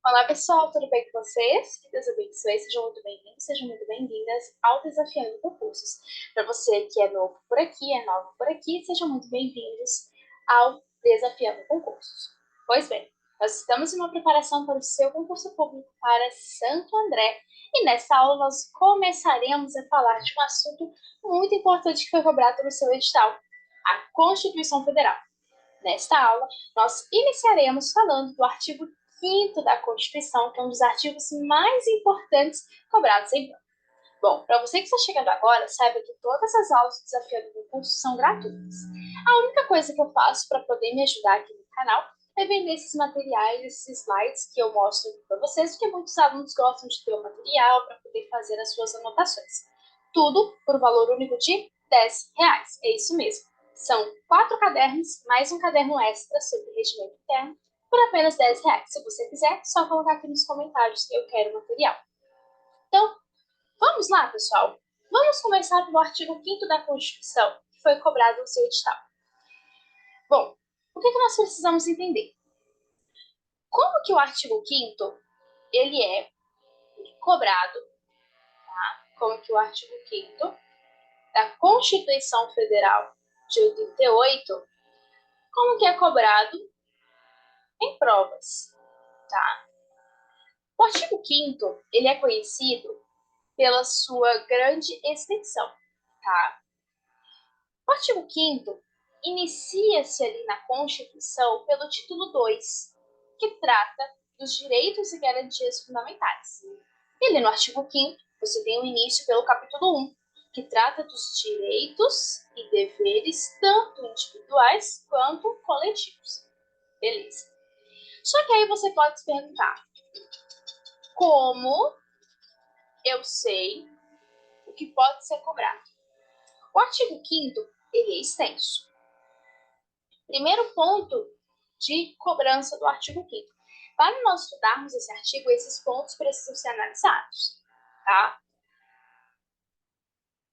Olá pessoal, tudo bem com vocês? Que Deus abençoe, sejam muito bem-vindos, sejam muito bem-vindas ao Desafiando Concursos. Para você que é novo por aqui, é novo por aqui, sejam muito bem-vindos ao Desafiando Concursos. Pois bem, nós estamos em uma preparação para o seu concurso público para Santo André e nessa aula nós começaremos a falar de um assunto muito importante que foi cobrado no seu edital, a Constituição Federal. Nesta aula, nós iniciaremos falando do artigo 5º da Constituição, que é um dos artigos mais importantes cobrados em prova. Bom, para você que está chegando agora, saiba que todas as aulas do Desafio do Concurso são gratuitas. A única coisa que eu faço para poder me ajudar aqui no canal é vender esses materiais, esses slides que eu mostro para vocês, porque muitos alunos gostam de ter o material para poder fazer as suas anotações. Tudo por um valor único de R$ 10. É isso mesmo. São 4 cadernos, mais um caderno extra sobre regimento interno, por apenas R$ 10. Se você quiser, só colocar aqui nos comentários que eu quero material. Então, vamos lá, pessoal. Vamos começar pelo artigo 5º da Constituição, que foi cobrado no seu edital. Bom, o que nós precisamos entender? Como que o artigo 5º ele é cobrado, tá? Como que o artigo 5º da Constituição Federal de 88, como que é cobrado em provas, tá? O artigo 5º, ele é conhecido pela sua grande extensão, tá? O artigo 5º inicia-se ali na Constituição pelo título 2, que trata dos direitos e garantias fundamentais. E ali no artigo 5º, você tem o início pelo capítulo 1, que trata dos direitos e deveres tanto individuais quanto coletivos. Beleza. Só que aí você pode se perguntar, como eu sei o que pode ser cobrado? O artigo 5º, ele é extenso. Primeiro ponto de cobrança do artigo 5º. Para nós estudarmos esse artigo, esses pontos precisam ser analisados, tá?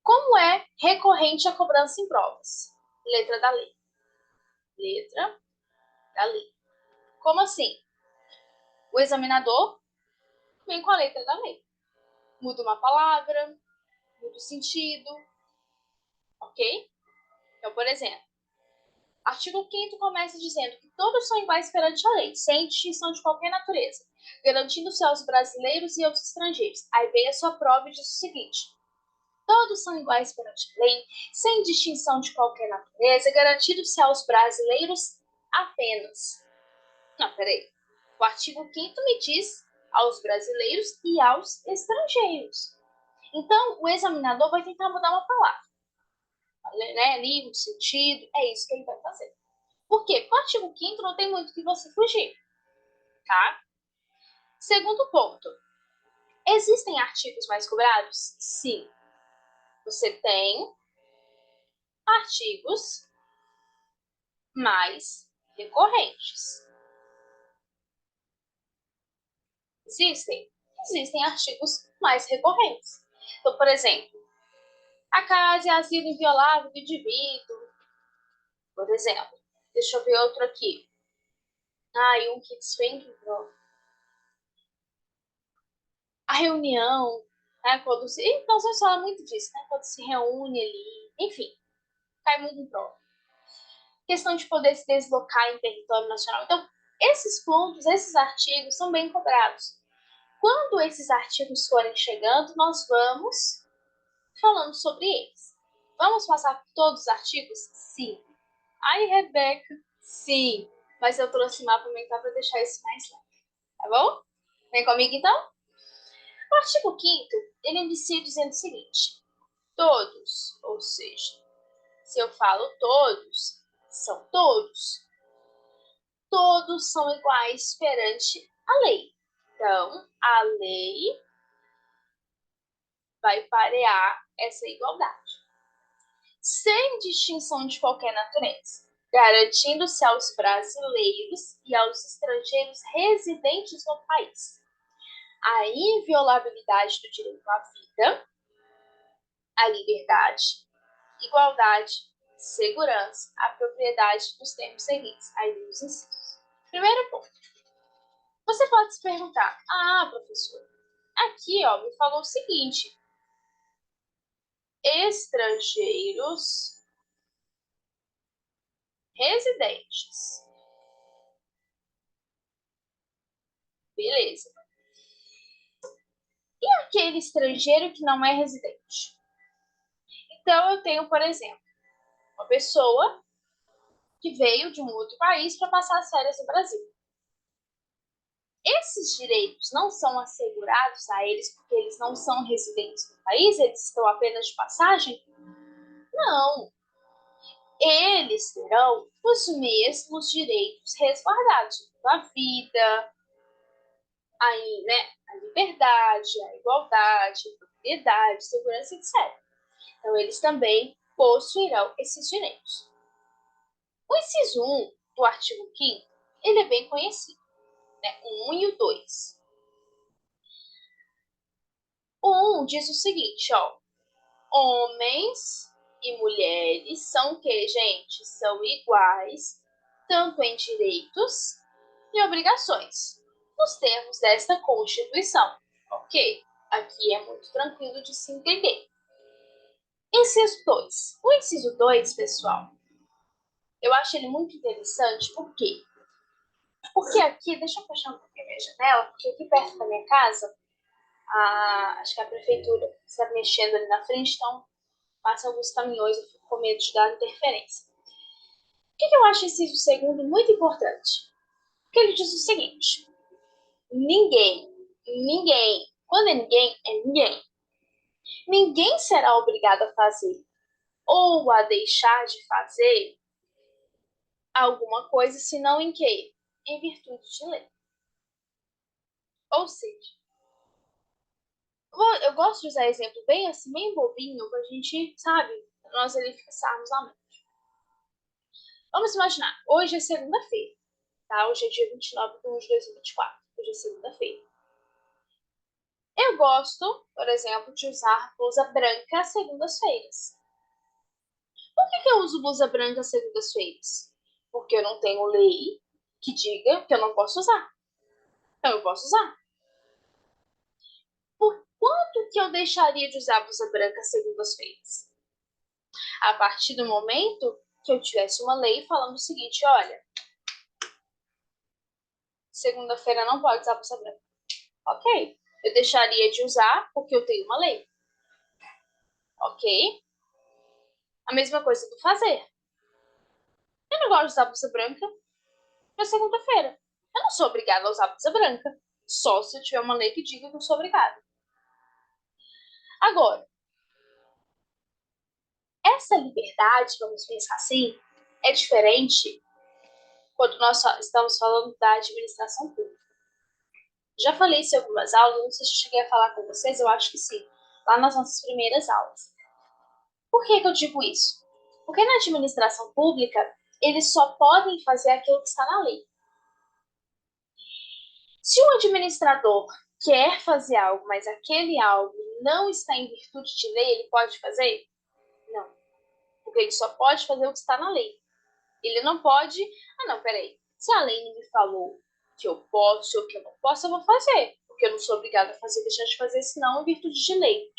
Como é recorrente a cobrança em provas? Letra da lei. Letra da lei. Como assim? O examinador vem com a letra da lei. Muda uma palavra, muda o sentido, ok? Então, por exemplo, artigo 5º começa dizendo que todos são iguais perante a lei, sem distinção de qualquer natureza, garantindo-se aos brasileiros e aos estrangeiros. Aí vem a sua prova e diz o seguinte: todos são iguais perante a lei, sem distinção de qualquer natureza, garantindo-se aos brasileiros apenas. Não, peraí. O artigo 5º me diz aos brasileiros e aos estrangeiros. Então, o examinador vai tentar mudar uma palavra, né, ali, o sentido, é isso que ele vai fazer. Por quê? Porque o artigo 5º não tem muito que você fugir, tá? Segundo ponto, existem artigos mais cobrados? Sim. Você tem artigos mais recorrentes. Existem? Existem artigos mais recorrentes. Então, por exemplo, a casa e asilo inviolável do indivíduo, por exemplo. Deixa eu ver outro aqui. E um que desfende a reunião, né? Quando se... Então, você fala muito disso, né? Quando se reúne ali, enfim, cai muito em prova. Questão de poder se deslocar em território nacional. Então, esses pontos, esses artigos são bem cobrados. Quando esses artigos forem chegando, nós vamos falando sobre eles. Vamos passar por todos os artigos? Sim. Ai, Rebeca, sim. Mas eu trouxe mapa mental para deixar isso mais leve. Tá bom? Vem comigo, então? O artigo 5º, ele inicia dizendo o seguinte: todos, ou seja, se eu falo todos, são todos. Todos são iguais perante a lei. Então, a lei vai parear essa igualdade, sem distinção de qualquer natureza, garantindo-se aos brasileiros e aos estrangeiros residentes no país a inviolabilidade do direito à vida, a liberdade, igualdade, segurança, a propriedade nos termos seguintes. Aí vem os incisos. Primeiro ponto. Você pode pode se perguntar, professor, aqui, ó, me falou o seguinte, estrangeiros residentes. Beleza. E aquele estrangeiro que não é residente? Então, eu tenho, por exemplo, uma pessoa que veio de um outro país para passar as férias no Brasil. Esses direitos não são assegurados a eles porque eles não são residentes do país, eles estão apenas de passagem? Não. Eles terão os mesmos direitos resguardados, a vida, a liberdade, a igualdade, a propriedade, segurança, etc. Então, eles também possuirão esses direitos. O inciso 1 do artigo 5º, ele é bem conhecido, né? O 1 e o 2. O 1 diz o seguinte, ó, homens e mulheres são o que, gente? São iguais, tanto em direitos e obrigações, nos termos desta Constituição. Ok? Aqui é muito tranquilo de se entender. Inciso 2. O inciso 2, pessoal, eu acho ele muito interessante, por quê? Porque aqui, deixa eu fechar um pouquinho a minha janela, porque aqui perto da minha casa, acho que a prefeitura está mexendo ali na frente, então passa alguns caminhões, eu fico com medo de dar interferência. Por que eu acho esse inciso segundo muito importante? Porque ele diz o seguinte, ninguém, quando é ninguém, ninguém será obrigado a fazer ou a deixar de fazer alguma coisa, senão em quê? Em virtude de lei. Ou seja, eu gosto de usar exemplo bem assim, bem bobinho, pra gente, sabe, nós ali fixarmos a mente. Vamos imaginar, hoje é segunda-feira, tá? Hoje é dia 29 de 1 de 2024, hoje é segunda-feira. Eu gosto, por exemplo, de usar blusa branca às segundas-feiras. Por que eu uso blusa branca às segundas-feiras? Porque eu não tenho lei que diga que eu não posso usar. Então eu posso usar. Por quanto que eu deixaria de usar blusa branca às segundas-feiras? A partir do momento que eu tivesse uma lei falando o seguinte, olha, segunda-feira não pode usar blusa branca. Ok, eu deixaria de usar porque eu tenho uma lei. Ok? A mesma coisa do fazer. Eu não gosto de usar blusa branca na segunda-feira. Eu não sou obrigada a usar blusa branca. Só se eu tiver uma lei que diga que eu sou obrigada. Agora, essa liberdade, vamos pensar assim, é diferente quando nós estamos falando da administração pública. Já falei isso em algumas aulas, não sei se eu cheguei a falar com vocês, eu acho que sim, lá nas nossas primeiras aulas. Por que eu digo isso? Porque na administração pública, eles só podem fazer aquilo que está na lei. Se um administrador quer fazer algo, mas aquele algo não está em virtude de lei, ele pode fazer? Não. Porque ele só pode fazer o que está na lei. Ele não pode, não, peraí, se a lei não me falou que eu posso ou que eu não posso, eu vou fazer. Porque eu não sou obrigada a fazer, deixar de fazer, senão em virtude de lei.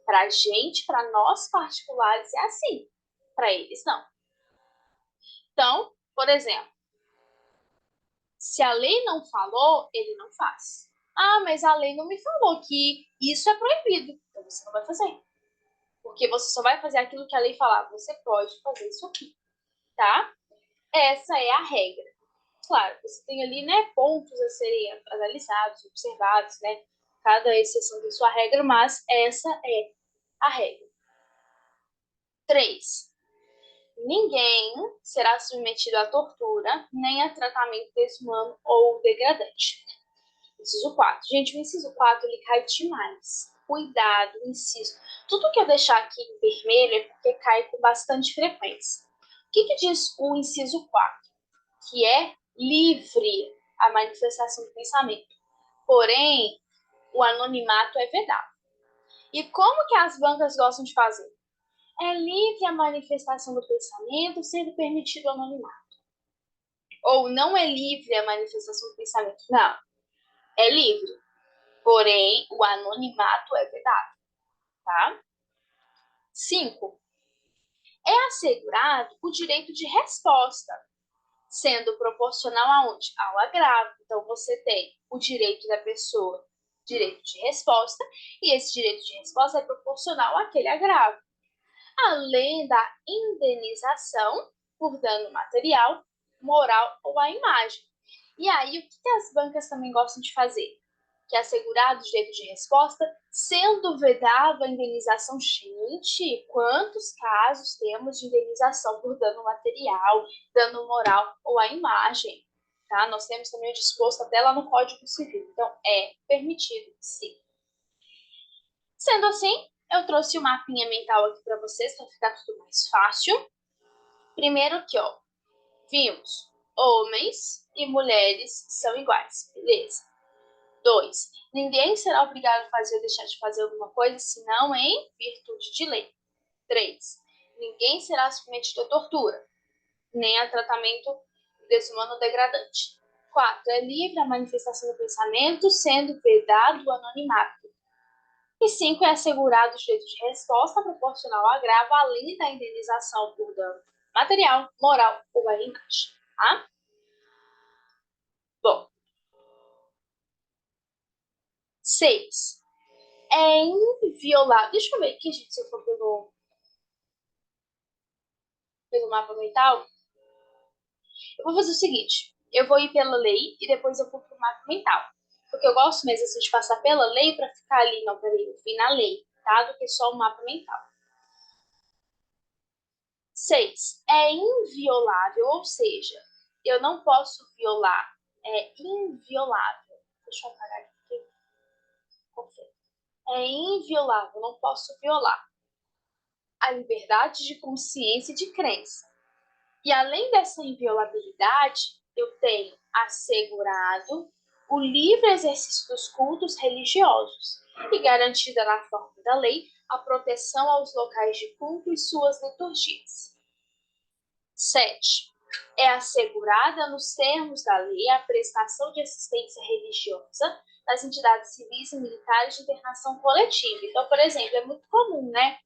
Pra gente, para nós particulares, é assim. Para eles, não. Então, por exemplo, se a lei não falou, ele não faz. Mas a lei não me falou que isso é proibido. Então você não vai fazer. Porque você só vai fazer aquilo que a lei falar. Você pode fazer isso aqui, tá? Essa é a regra. Claro, você tem ali, né, pontos a serem analisados, observados, né? Cada exceção tem sua regra, mas essa é a regra. 3. Ninguém será submetido à tortura, nem a tratamento desumano ou degradante. Inciso 4. Gente, o inciso 4, ele cai demais. Cuidado, inciso. Tudo que eu deixar aqui em vermelho é porque cai com bastante frequência. O que diz o inciso 4? Que é livre a manifestação do pensamento. Porém, o anonimato é vedado. E como que as bancas gostam de fazer? É livre a manifestação do pensamento, sendo permitido o anonimato. Ou não é livre a manifestação do pensamento. Não. é livre, porém o anonimato é vedado, tá? 5. É assegurado o direito de resposta, sendo proporcional aonde? Ao agravo. Então, você tem o direito da pessoa, direito de resposta, e esse direito de resposta é proporcional àquele agravo. Além da indenização por dano material, moral ou à imagem. E aí, o que as bancas também gostam de fazer? Que é assegurado o direito de resposta, sendo vedado a indenização. Gente, quantos casos temos de indenização por dano material, dano moral ou à imagem? Tá? Nós temos também o disposto até lá no Código Civil. Então, é permitido, sim. Sendo assim, eu trouxe o mapinha mental aqui para vocês, para ficar tudo mais fácil. Primeiro aqui, ó, vimos homens e mulheres são iguais, beleza? 2. Ninguém será obrigado a fazer ou deixar de fazer alguma coisa, senão em virtude de lei. 3. Ninguém será submetido a tortura, nem a tratamento desumano ou degradante. 4. É livre a manifestação do pensamento, sendo vedado o anonimato. E 5. É assegurado o direito de resposta proporcional ao agravo, além da indenização por dano material, moral ou à imagem. Tá? Bom. 6. É inviolável. Deixa eu ver aqui, gente, se eu for pelo mapa mental. Eu vou fazer o seguinte: eu vou ir pela lei e depois eu vou pro mapa mental. Porque eu gosto mesmo assim, de passar pela lei para ficar ali, não, peraí, eu fui na lei, tá? Do que só o mapa mental. 6. É inviolável, ou seja, eu não posso violar. É inviolável. Deixa eu apagar aqui. É inviolável, não posso violar a liberdade de consciência e de crença. E além dessa inviolabilidade, eu tenho assegurado o livre exercício dos cultos religiosos e garantida na forma da lei a proteção aos locais de culto e suas liturgias. 7. É assegurada nos termos da lei a prestação de assistência religiosa das entidades civis e militares de internação coletiva. Então, por exemplo, é muito comum, né?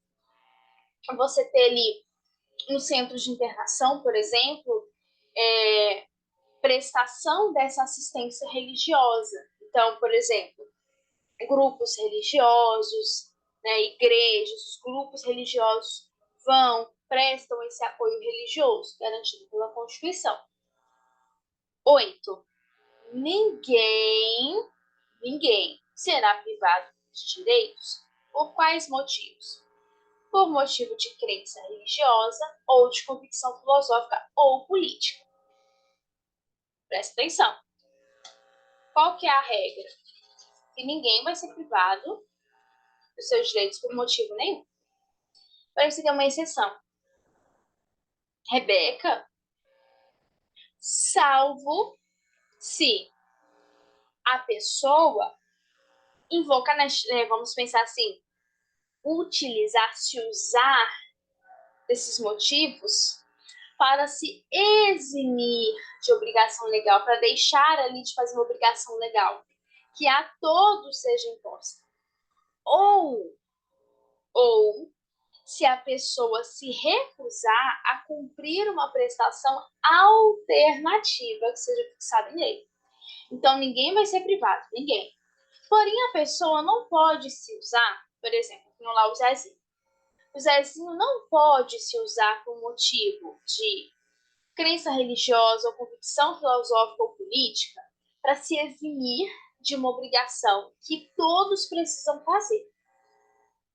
Você ter ali no centro de internação, por exemplo, prestação dessa assistência religiosa. Então, por exemplo, grupos religiosos, né, igrejas, grupos religiosos prestam esse apoio religioso, garantido pela Constituição. 8. Ninguém será privado de direitos. Por quais motivos? Por motivo de crença religiosa ou de convicção filosófica ou política. Presta atenção. Qual que é a regra? Que ninguém vai ser privado dos seus direitos por motivo nenhum. Para você ter uma exceção. Rebeca, salvo se a pessoa invoca, vamos pensar assim, se usar desses motivos para se eximir de obrigação legal, para deixar ali de fazer uma obrigação legal que a todos seja imposta. Ou se a pessoa se recusar a cumprir uma prestação alternativa que seja fixada em lei. Então, ninguém vai ser privado, ninguém. Porém, a pessoa não pode se usar, por exemplo, no lá o Zezinho. O Zezinho não pode se usar por motivo de crença religiosa ou convicção filosófica ou política para se eximir de uma obrigação que todos precisam fazer.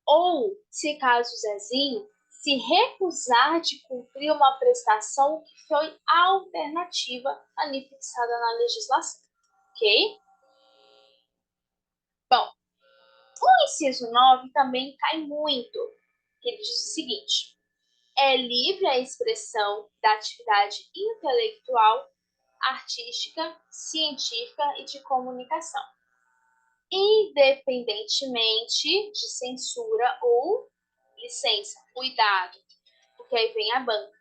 Ou, se caso o Zezinho se recusar de cumprir uma prestação que foi alternativa ali fixada na legislação. Ok? Bom, o inciso 9 também cai muito, que ele diz o seguinte: é livre a expressão da atividade intelectual, artística, científica e de comunicação, independentemente de censura ou licença. Cuidado, porque aí vem a banca.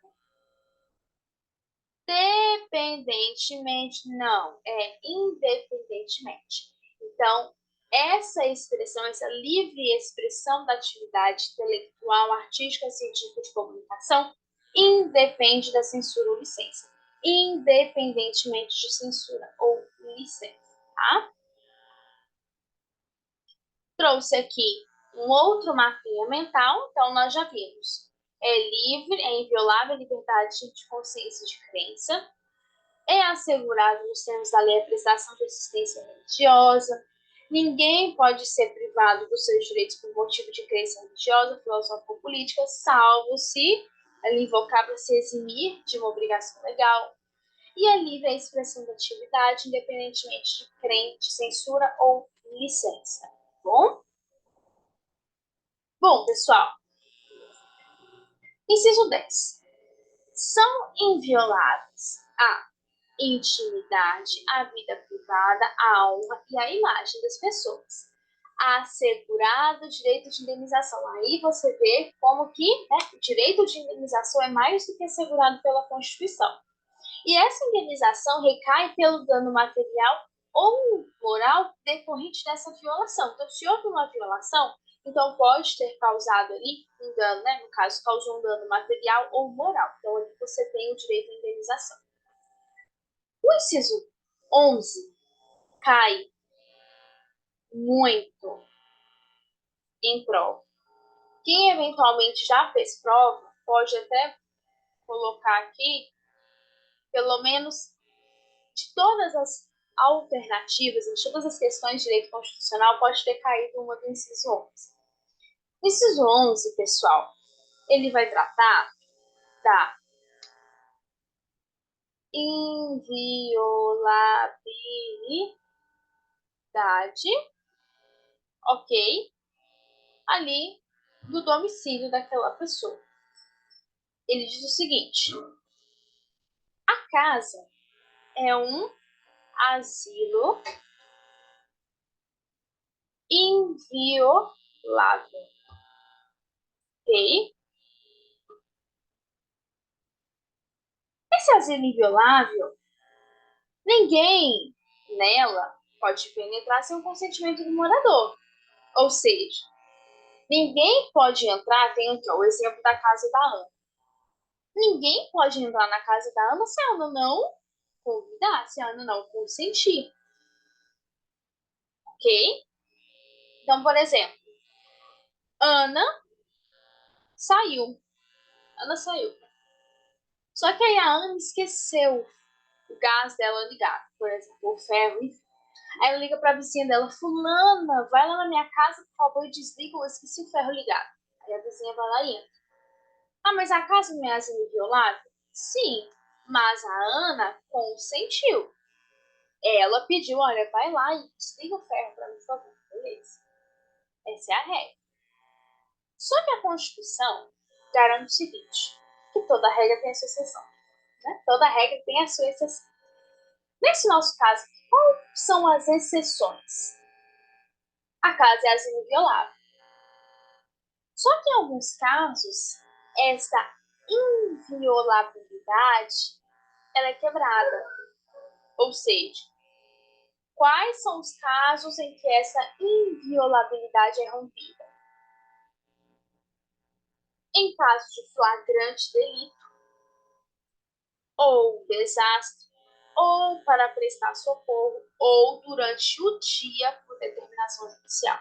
Dependentemente, não, é independentemente. Então, essa expressão, essa livre expressão da atividade intelectual, artística, científica de comunicação, independe da censura ou licença. Independentemente de censura ou licença, tá? Trouxe aqui um outro mapinha mental, então nós já vimos. É livre, é inviolável a liberdade de consciência e de crença. É assegurado nos termos da lei a prestação de assistência religiosa. Ninguém pode ser privado dos seus direitos por motivo de crença religiosa, filosófica ou política, salvo se ele invocar para se eximir de uma obrigação legal. E é livre a expressão da atividade, independentemente de censura ou licença. Bom? Bom, pessoal, inciso 10. São invioláveis a intimidade, a vida privada, a honra e a imagem das pessoas. Assegurado o direito de indenização. Aí você vê como que o direito de indenização é mais do que assegurado pela Constituição. E essa indenização recai pelo dano material ou moral decorrente dessa violação. Então, se houve uma violação, então pode ter causado ali um dano, né? No caso, causou um dano material ou moral. Então, ali você tem o direito à indenização. O inciso 11 cai muito em prova. Quem eventualmente já fez prova pode até colocar aqui, pelo menos, de todas as alternativas, de todas as questões de direito constitucional, pode ter caído uma do inciso 11. O inciso 11, pessoal, ele vai tratar da inviolabilidade, ok, ali do domicílio daquela pessoa. Ele diz o seguinte: a casa é um asilo inviolável, ok? Esse asilo inviolável, ninguém nela pode penetrar sem o consentimento do morador. Ou seja, ninguém pode entrar, tem aqui o exemplo da casa da Ana. Ninguém pode entrar na casa da Ana se a Ana não convidar, se a Ana não consentir. Ok? Então, por exemplo, Ana saiu. Ana saiu. Só que aí a Ana esqueceu o gás dela ligado, por exemplo, o ferro. Aí ela liga pra vizinha dela: Fulana, vai lá na minha casa, por favor, e desliga, eu esqueci o ferro ligado. Aí a vizinha vai lá e entra. Ah, mas a casa não é asilo inviolável? Sim, mas a Ana consentiu. Ela pediu: olha, vai lá e desliga o ferro pra mim, por favor. Beleza. Essa é a regra. Só que a Constituição garante o seguinte, que toda regra tem a sua exceção. Né? Toda regra tem a sua exceção. Nesse nosso caso, quais são as exceções? A casa é asilo inviolável. Só que em alguns casos, essa inviolabilidade ela é quebrada. Ou seja, quais são os casos em que essa inviolabilidade é rompida? Em caso de flagrante delito, ou desastre, ou para prestar socorro, ou durante o dia por determinação judicial.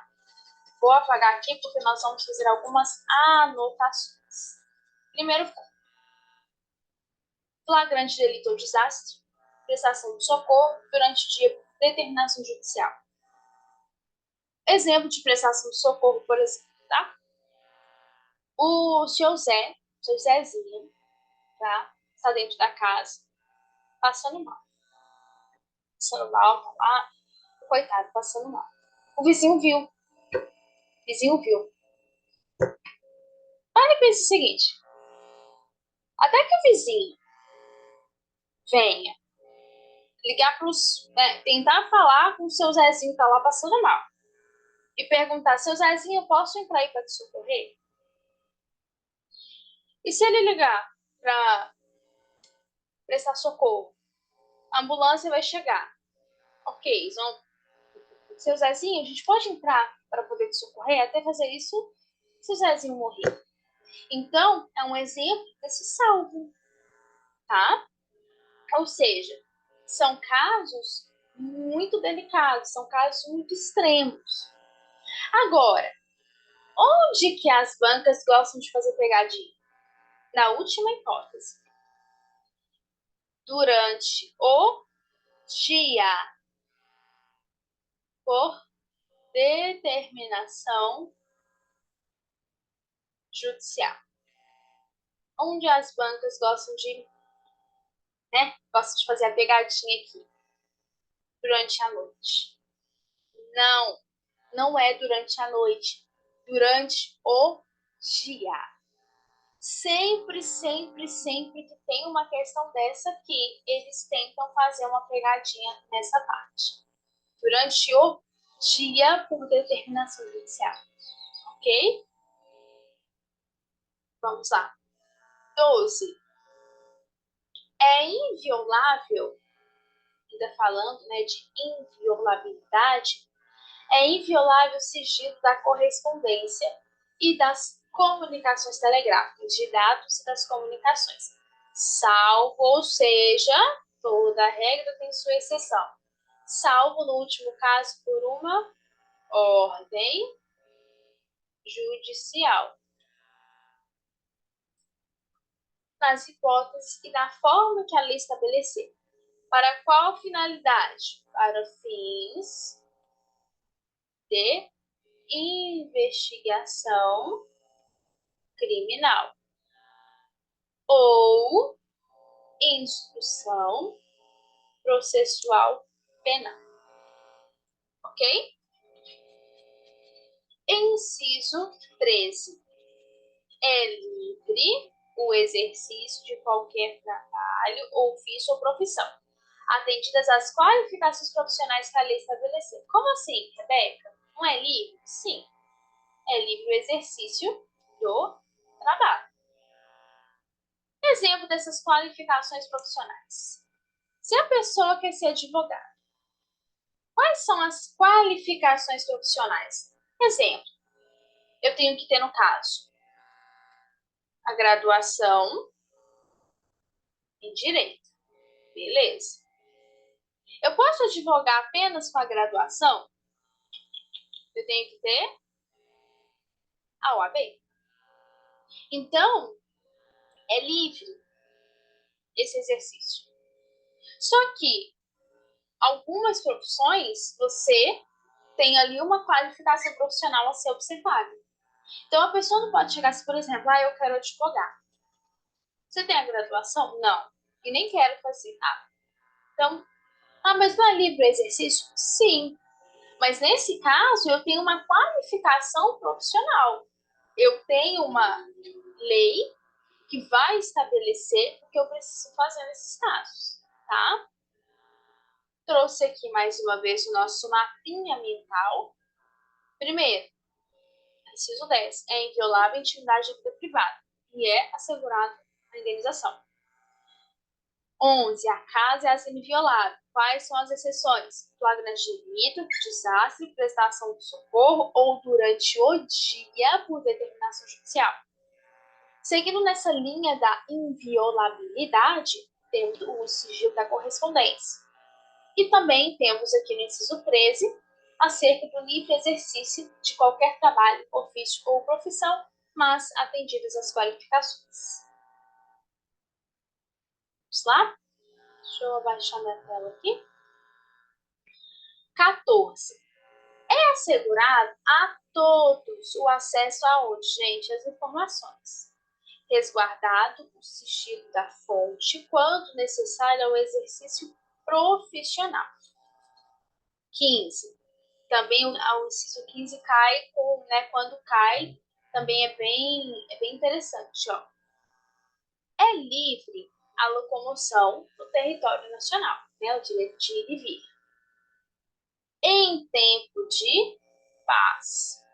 Vou apagar aqui porque nós vamos fazer algumas anotações. Primeiro, flagrante delito ou desastre, prestação de socorro durante o dia por determinação judicial. Exemplo de prestação de socorro, por exemplo, tá? O seu Zezinho, tá? Está dentro da casa, passando mal. Passando mal, tá lá, coitado, passando mal. O vizinho viu. Aí ele pensa o seguinte: até que o vizinho venha ligar para os. Né, tentar falar com o seu Zezinho que tá lá passando mal. E perguntar: seu Zezinho, eu posso entrar aí para te socorrer? E se ele ligar para prestar socorro? A ambulância vai chegar. Ok, eles vão seu Zezinho, a gente pode entrar para poder te socorrer, até fazer isso se o Zezinho morrer. Então, é um exemplo desse salvo, tá? Ou seja, são casos muito delicados, são casos muito extremos. Agora, onde que as bancas gostam de fazer pegadinha? Na última hipótese. Durante o dia, por determinação judicial. Onde as bancas gostam de, gostam de fazer a pegadinha aqui? Durante a noite. Não, não é durante a noite. Durante o dia. Sempre, sempre, sempre que tem uma questão dessa aqui, eles tentam fazer uma pegadinha nessa parte. Durante o dia, por determinação judicial. Ok? Vamos lá. 12. É inviolável, ainda falando, né, de inviolabilidade, é inviolável o sigilo da correspondência e das comunicações telegráficas, de dados e das comunicações. Salvo, ou seja, toda regra tem sua exceção. Salvo, no último caso, por uma ordem judicial. Nas hipóteses e da forma que a lei estabelecer. Para qual finalidade? Para fins de investigação criminal ou instrução processual penal. Ok? Inciso 13. É livre o exercício de qualquer trabalho, ofício ou profissão, atendidas as qualificações profissionais que a lei estabelecer. Como assim, Rebeca? Não é livre? Sim. É livre o exercício do trabalho. Exemplo dessas qualificações profissionais. Se a pessoa quer ser advogada, quais são as qualificações profissionais? Exemplo, eu tenho que ter, no caso, a graduação em Direito. Beleza. Eu posso advogar apenas com a graduação? Eu tenho que ter a OAB. Então, é livre esse exercício. Só que algumas profissões, você tem ali uma qualificação profissional a ser observada. Então, a pessoa não pode chegar assim, por exemplo, eu quero advogar. Você tem a graduação? Não. E nem quero fazer. Então, mas não é livre o exercício? Sim. Mas nesse caso, eu tenho uma qualificação profissional. Eu tenho uma lei que vai estabelecer o que eu preciso fazer nesses casos, tá? Trouxe aqui mais uma vez o nosso mapinha mental. Primeiro, inciso 10, é inviolável a intimidade da vida privada e é assegurada a indenização. 11, a casa é inviolável. Quais são as exceções? Flagrante de delito, desastre, prestação de socorro ou durante o dia por determinação judicial. Seguindo nessa linha da inviolabilidade, temos o sigilo da correspondência. E também temos aqui no inciso 13, acerca do livre exercício de qualquer trabalho, ofício ou profissão, mas atendidas as qualificações. Vamos lá? Deixa eu abaixar minha tela aqui. 14. É assegurado a todos o acesso aonde, gente? As informações. Resguardado o sigilo da fonte quando necessário ao exercício profissional. 15. Também o inciso 15 cai quando cai, também é bem interessante, ó. É livre a locomoção no território nacional, o direito de ir e vir. Em tempo de paz,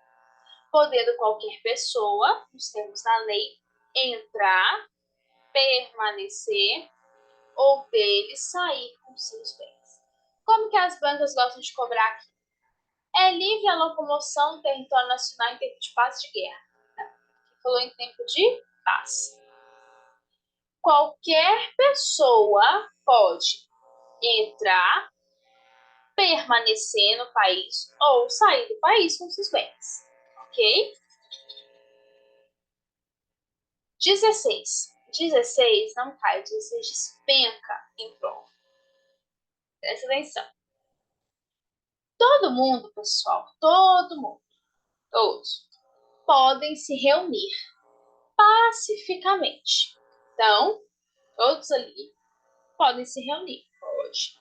podendo qualquer pessoa, nos termos da lei, entrar, permanecer ou dele sair com seus bens. Como que as bancas gostam de cobrar aqui? É livre a locomoção no território nacional em tempo de paz e de guerra. Falou em tempo de paz. Qualquer pessoa pode entrar, permanecer no país ou sair do país com seus bens. Ok? 16. 16 não cai, 16 despenca em prova. Presta atenção. Todo mundo, pessoal, todo mundo, todos, podem se reunir pacificamente. Então, todos ali podem se reunir hoje.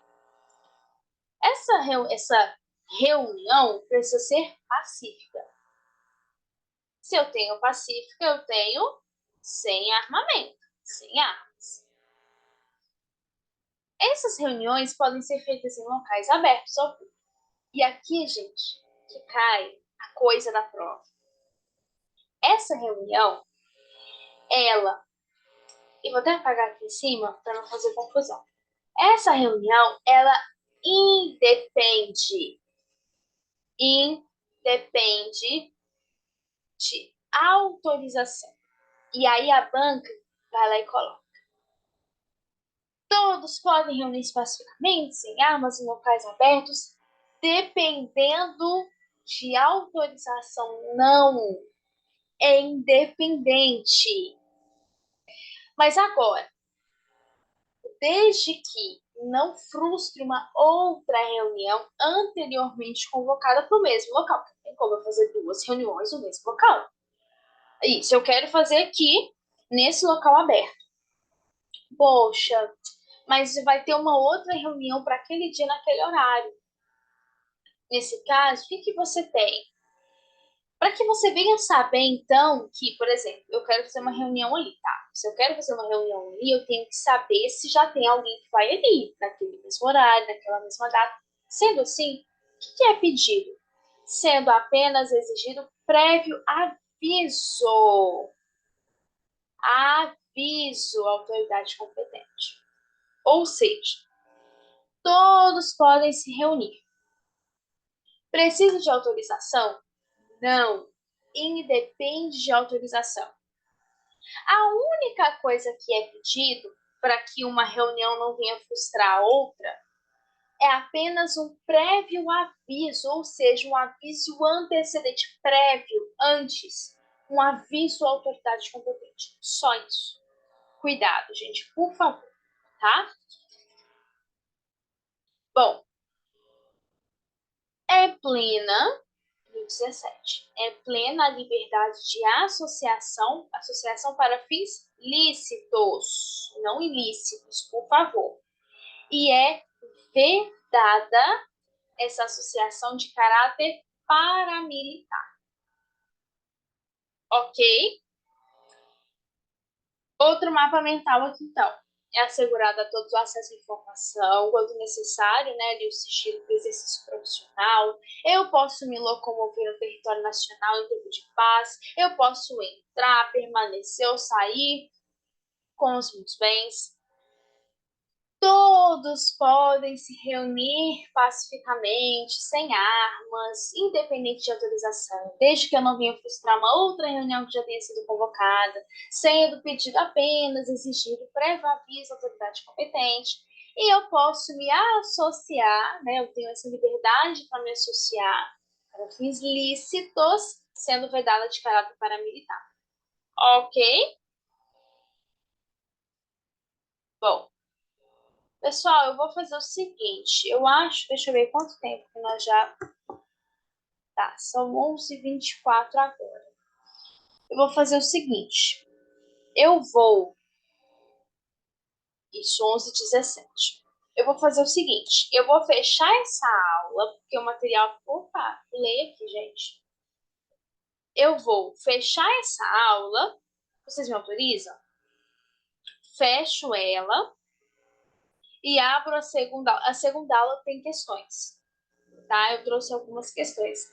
Essa reunião precisa ser pacífica. Se eu tenho pacífica, eu tenho sem armamento, sem armas. Essas reuniões podem ser feitas em locais abertos ao público. E aqui, gente, que cai a coisa da prova. Essa reunião, e vou até apagar aqui em cima para não fazer confusão. Essa reunião, ela independe de autorização. E aí a banca vai lá e coloca. Todos podem reunir-se pacificamente, sem armas, em locais abertos, dependendo de autorização. Não, é independente. Mas agora, desde que não frustre uma outra reunião anteriormente convocada para o mesmo local. Não tem como eu fazer duas reuniões no mesmo local. Isso, eu quero fazer aqui, nesse local aberto. Poxa, mas vai ter uma outra reunião para aquele dia, naquele horário. Nesse caso, o que você tem? Para que você venha saber, então, que, por exemplo, eu quero fazer uma reunião ali, tá? Se eu quero fazer uma reunião ali, eu tenho que saber se já tem alguém que vai ali, naquele mesmo horário, naquela mesma data. Sendo assim, o que é pedido? Sendo apenas exigido prévio aviso. Aviso à autoridade competente. Ou seja, todos podem se reunir. Precisa de autorização? Não. Independe de autorização. A única coisa que é pedido para que uma reunião não venha frustrar a outra é apenas um prévio aviso, ou seja, um aviso antecedente, prévio, antes, um aviso à autoridade competente. Só isso. Cuidado, gente, por favor, tá? Bom, é plena 17. É plena a liberdade de associação para fins lícitos, não ilícitos, por favor. E é vedada essa associação de caráter paramilitar. Ok? Outro mapa mental aqui, então. É assegurado a todos o acesso à informação, quando necessário, né, ali o sigilo do exercício profissional. Eu posso me locomover no território nacional em tempo de paz. Eu posso entrar, permanecer ou sair com os meus bens. Todos podem se reunir pacificamente, sem armas, independente de autorização, desde que eu não venha frustrar uma outra reunião que já tenha sido convocada, sendo pedido apenas exigido prévio aviso à autoridade competente. E eu posso me associar, né? Eu tenho essa liberdade para me associar para fins lícitos, sendo vedada de caráter paramilitar. Ok? Bom. Pessoal, eu vou fazer o seguinte. Eu acho, deixa eu ver quanto tempo que nós já... Tá, são 11h24 agora. Eu vou fazer o seguinte. Eu vou... Isso, 11h17. Eu vou fazer o seguinte. Eu vou fechar essa aula, porque o material... Opa, leia aqui, gente. Eu vou fechar essa aula. Vocês me autorizam? Fecho ela e abro a segunda aula. A segunda aula tem questões, tá? Eu trouxe algumas questões.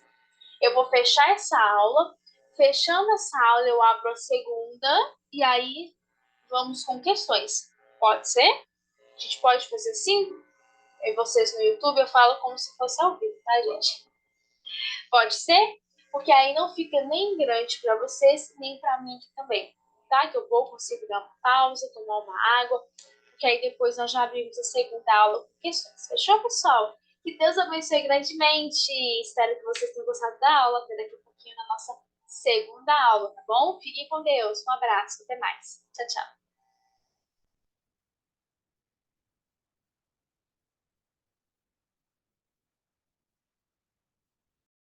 Eu vou fechar essa aula. Fechando essa aula, eu abro a segunda e aí vamos com questões. Pode ser? A gente pode fazer assim? E vocês no YouTube eu falo como se fosse ao vivo, tá, gente? Pode ser? Porque aí não fica nem grande para vocês, nem para mim aqui também, tá? Que eu vou conseguir dar uma pausa, tomar uma água, porque aí depois nós já abrimos a segunda aula com questões. Fechou, pessoal? Que Deus abençoe grandemente. Espero que vocês tenham gostado da aula. Até daqui a pouquinho na nossa segunda aula, tá bom? Fiquem com Deus. Um abraço. Até mais. Tchau, tchau.